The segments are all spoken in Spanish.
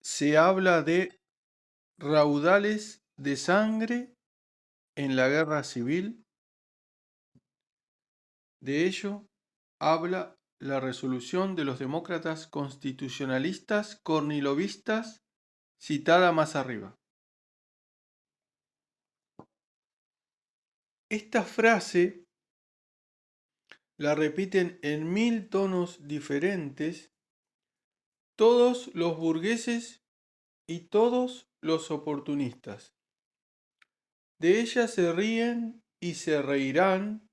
se habla de raudales de sangre en la guerra civil. De ello habla la resolución de los demócratas constitucionalistas cornilovistas citada más arriba. Esta frase la repiten en 1000 tonos diferentes todos los burgueses y todos los oportunistas. De ella se ríen y se reirán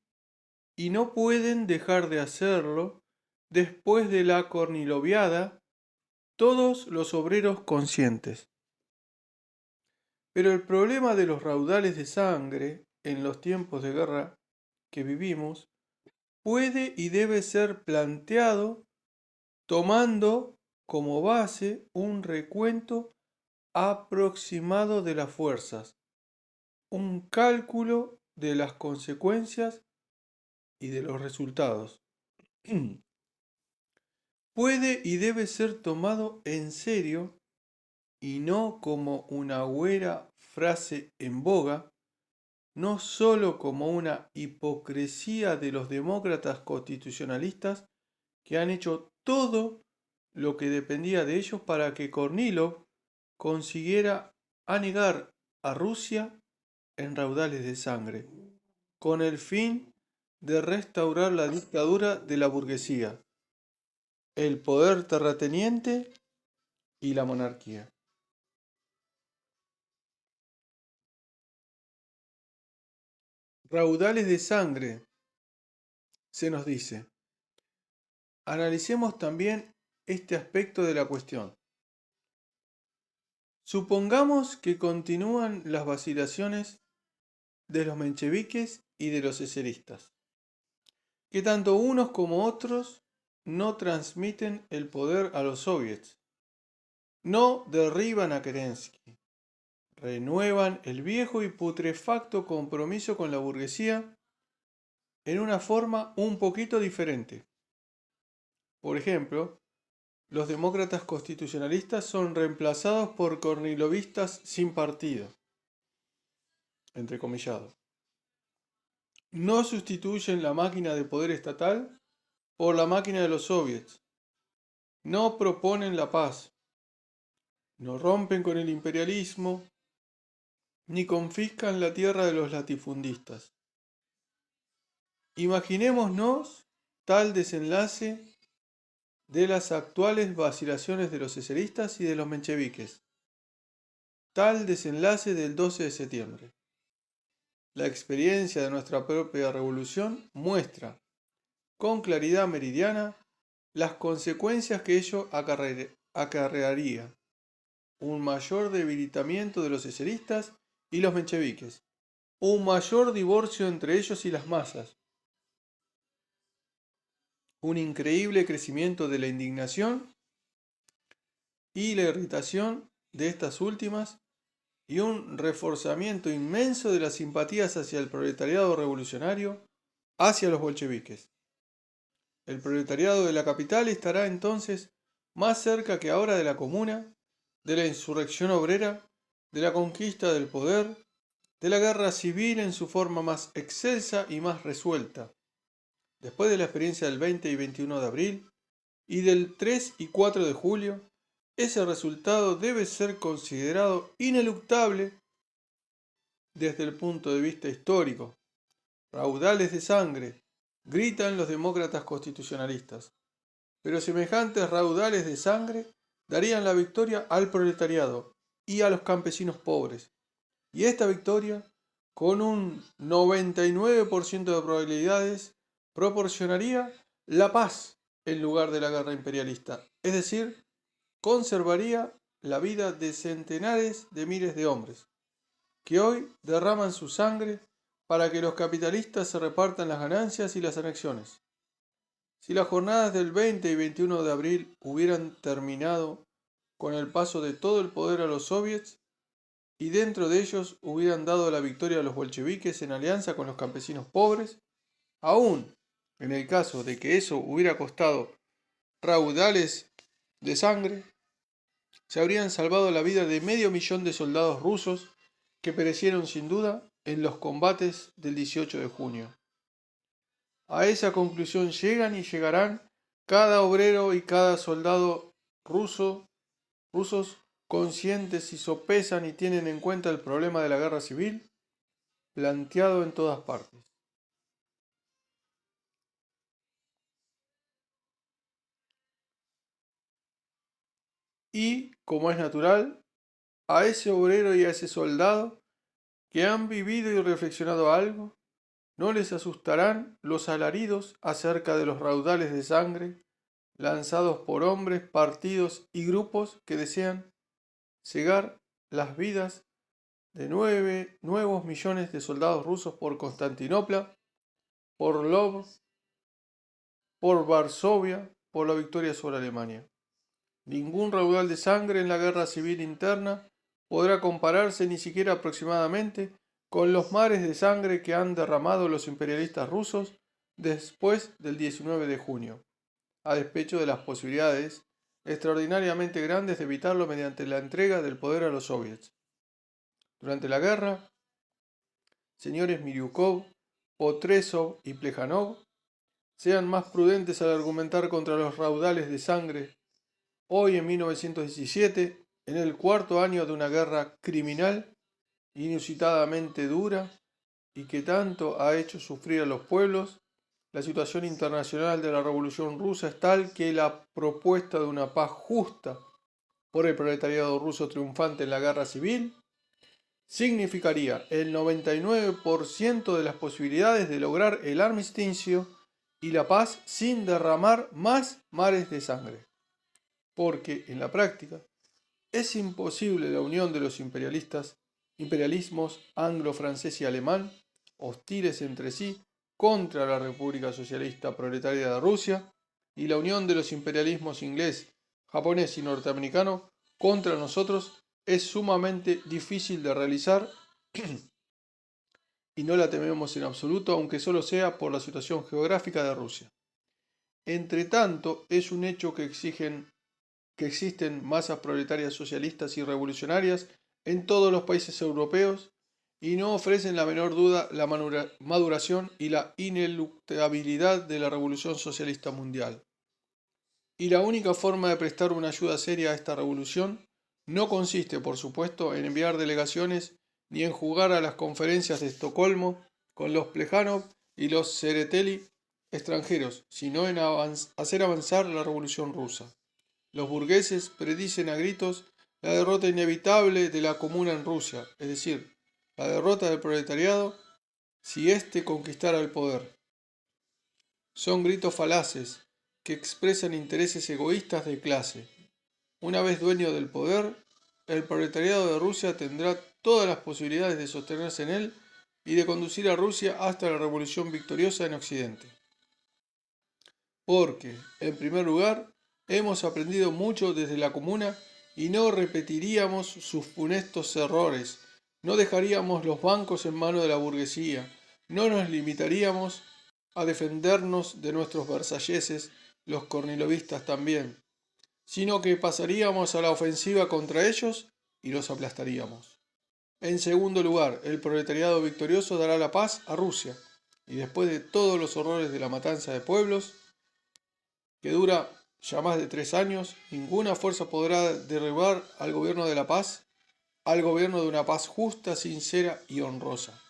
y no pueden dejar de hacerlo después de la corniloviada todos los obreros conscientes. Pero el problema de los raudales de sangre en los tiempos de guerra que vivimos puede y debe ser planteado tomando como base un recuento aproximado de las fuerzas, un cálculo de las consecuencias y de los resultados. Puede y debe ser tomado en serio y no como una huera frase en boga, no sólo como una hipocresía de los demócratas constitucionalistas que han hecho todo lo que dependía de ellos para que Kornilov consiguiera anegar a Rusia en raudales de sangre, con el fin de restaurar la dictadura de la burguesía, el poder terrateniente y la monarquía. Raudales de sangre, se nos dice. Analicemos también este aspecto de la cuestión. Supongamos que continúan las vacilaciones de los mencheviques y de los eseristas, que tanto unos como otros no transmiten el poder a los soviets, no derriban a Kerensky, renuevan el viejo y putrefacto compromiso con la burguesía en una forma un poquito diferente. Por ejemplo, los demócratas constitucionalistas son reemplazados por cornilovistas sin partido, entrecomillado. No sustituyen la máquina de poder estatal por la máquina de los soviets. No proponen la paz. No rompen con el imperialismo, ni confiscan la tierra de los latifundistas. Imaginémonos tal desenlace de las actuales vacilaciones de los eseristas y de los mencheviques. Tal desenlace del 12 de septiembre. La experiencia de nuestra propia revolución muestra con claridad meridiana las consecuencias que ello acarrearía. Un mayor debilitamiento de los eseristas y los mencheviques. Un mayor divorcio entre ellos y las masas. Un increíble crecimiento de la indignación y la irritación de estas últimas y un reforzamiento inmenso de las simpatías hacia el proletariado revolucionario, hacia los bolcheviques. El proletariado de la capital estará entonces más cerca que ahora de la comuna, de la insurrección obrera, de la conquista del poder, de la guerra civil en su forma más excelsa y más resuelta. Después de la experiencia del 20 y 21 de abril y del 3 y 4 de julio, ese resultado debe ser considerado ineluctable desde el punto de vista histórico. Raudales de sangre, gritan los demócratas constitucionalistas. Pero semejantes raudales de sangre darían la victoria al proletariado y a los campesinos pobres. Y esta victoria, con un 99% de probabilidades, proporcionaría la paz en lugar de la guerra imperialista. Es decir, conservaría la vida de centenares de miles de hombres, que hoy derraman su sangre para que los capitalistas se repartan las ganancias y las anexiones. Si las jornadas del 20 y 21 de abril hubieran terminado con el paso de todo el poder a los soviets, y dentro de ellos hubieran dado la victoria a los bolcheviques en alianza con los campesinos pobres, aún en el caso de que eso hubiera costado raudales de sangre, se habrían salvado la vida de 500.000 de soldados rusos que perecieron sin duda en los combates del 18 de junio. A esa conclusión llegan y llegarán cada obrero y cada soldado rusos conscientes si sopesan y tienen en cuenta el problema de la guerra civil planteado en todas partes. Y, como es natural, a ese obrero y a ese soldado que han vivido y reflexionado algo, no les asustarán los alaridos acerca de los raudales de sangre lanzados por hombres, partidos y grupos que desean cegar las vidas de 9 nuevos millones de soldados rusos por Constantinopla, por Lvov, por Varsovia, por la victoria sobre Alemania. Ningún raudal de sangre en la guerra civil interna podrá compararse ni siquiera aproximadamente con los mares de sangre que han derramado los imperialistas rusos después del 19 de junio, a despecho de las posibilidades extraordinariamente grandes de evitarlo mediante la entrega del poder a los soviets. Durante la guerra, señores Miryukov, Potresov y Plejanov, sean más prudentes al argumentar contra los raudales de sangre hoy en 1917, en el cuarto año de una guerra criminal, inusitadamente dura y que tanto ha hecho sufrir a los pueblos. La situación internacional de la Revolución Rusa es tal que la propuesta de una paz justa por el proletariado ruso triunfante en la guerra civil significaría el 99% de las posibilidades de lograr el armisticio y la paz sin derramar más mares de sangre. Porque, en la práctica, es imposible la unión de los imperialismos anglo-francés y alemán, hostiles entre sí, contra la República Socialista Proletaria de Rusia, y la unión de los imperialismos inglés, japonés y norteamericano contra nosotros es sumamente difícil de realizar y no la tememos en absoluto, aunque solo sea por la situación geográfica de Rusia. Entre tanto, es un hecho que existen masas proletarias socialistas y revolucionarias en todos los países europeos y no ofrecen la menor duda la maduración y la ineluctabilidad de la revolución socialista mundial. Y la única forma de prestar una ayuda seria a esta revolución no consiste, por supuesto, en enviar delegaciones ni en jugar a las conferencias de Estocolmo con los Plejanov y los Tsereteli extranjeros, sino en hacer avanzar la revolución rusa. Los burgueses predicen a gritos la derrota inevitable de la comuna en Rusia, es decir, la derrota del proletariado si éste conquistara el poder. Son gritos falaces que expresan intereses egoístas de clase. Una vez dueño del poder, el proletariado de Rusia tendrá todas las posibilidades de sostenerse en él y de conducir a Rusia hasta la revolución victoriosa en Occidente. Porque, en primer lugar, hemos aprendido mucho desde la comuna y no repetiríamos sus funestos errores, no dejaríamos los bancos en manos de la burguesía, no nos limitaríamos a defendernos de nuestros versalleses, los cornilovistas también, sino que pasaríamos a la ofensiva contra ellos y los aplastaríamos. En segundo lugar, el proletariado victorioso dará la paz a Rusia, y después de todos los horrores de la matanza de pueblos, que dura ya más de 3 años, ninguna fuerza podrá derribar al gobierno de la paz, al gobierno de una paz justa, sincera y honrosa.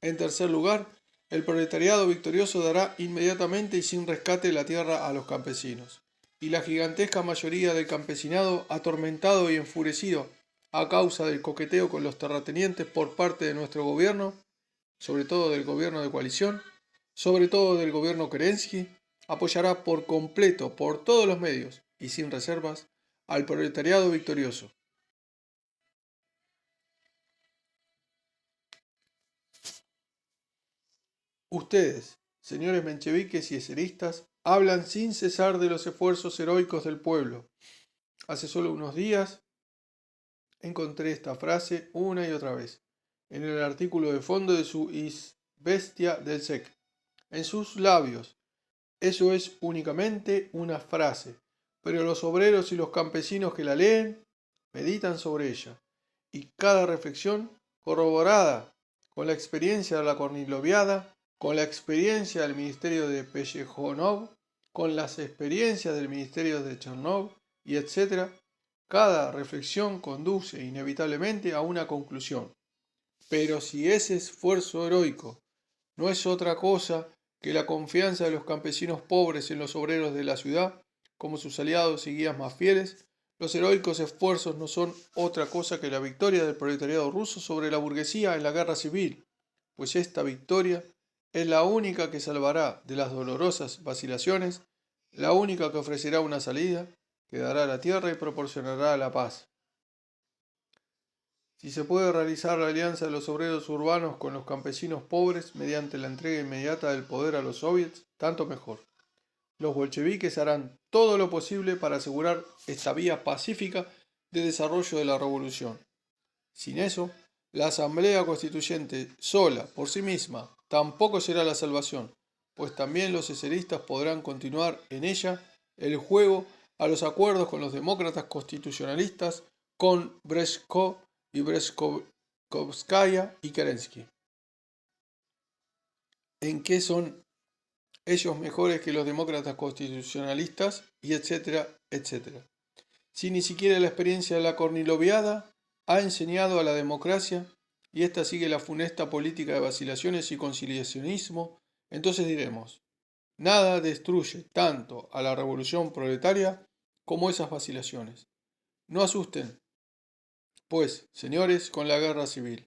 En tercer lugar, el proletariado victorioso dará inmediatamente y sin rescate la tierra a los campesinos, y la gigantesca mayoría del campesinado, atormentado y enfurecido a causa del coqueteo con los terratenientes por parte de nuestro gobierno, sobre todo del gobierno de coalición, sobre todo del gobierno Kerensky, apoyará por completo, por todos los medios y sin reservas, al proletariado victorioso. Ustedes, señores mencheviques y eseristas, hablan sin cesar de los esfuerzos heroicos del pueblo. Hace solo unos días encontré esta frase una y otra vez en el artículo de fondo de su Izvestia del SEC. En sus labios. Eso es únicamente una frase, pero los obreros y los campesinos que la leen meditan sobre ella, y cada reflexión corroborada con la experiencia de la Korniloviada, con la experiencia del ministerio de Pellejonov, con las experiencias del ministerio de Chernov, y etc., cada reflexión conduce inevitablemente a una conclusión. Pero si ese esfuerzo heroico no es otra cosa que la confianza de los campesinos pobres en los obreros de la ciudad, como sus aliados y guías más fieles, los heroicos esfuerzos no son otra cosa que la victoria del proletariado ruso sobre la burguesía en la guerra civil, pues esta victoria es la única que salvará de las dolorosas vacilaciones, la única que ofrecerá una salida, que dará la tierra y proporcionará la paz. Si se puede realizar la alianza de los obreros urbanos con los campesinos pobres mediante la entrega inmediata del poder a los soviets, tanto mejor. Los bolcheviques harán todo lo posible para asegurar esta vía pacífica de desarrollo de la revolución. Sin eso, la Asamblea Constituyente sola, por sí misma, tampoco será la salvación, pues también los eseristas podrán continuar en ella el juego a los acuerdos con los demócratas constitucionalistas, con Brezhkov y Brezhkovskaya y Kerensky. ¿En qué son ellos mejores que los demócratas constitucionalistas? Y etcétera, etcétera. Si ni siquiera la experiencia de la Korniloviada ha enseñado a la democracia, y ésta sigue la funesta política de vacilaciones y conciliacionismo, entonces diremos, nada destruye tanto a la revolución proletaria como esas vacilaciones. No asusten, pues, señores, con la guerra civil.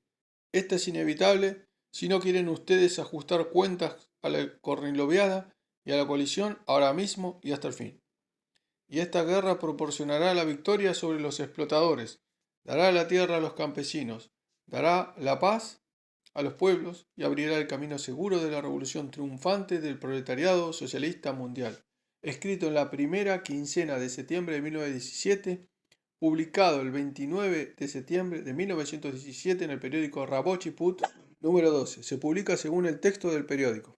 Esta es inevitable si no quieren ustedes ajustar cuentas a la Korniloviada y a la coalición ahora mismo y hasta el fin. Y esta guerra proporcionará la victoria sobre los explotadores, dará la tierra a los campesinos, dará la paz a los pueblos y abrirá el camino seguro de la revolución triunfante del proletariado socialista mundial. Escrito en la primera quincena de septiembre de 1917, publicado el 29 de septiembre de 1917 en el periódico Rabochi Put número 12. Se publica según el texto del periódico.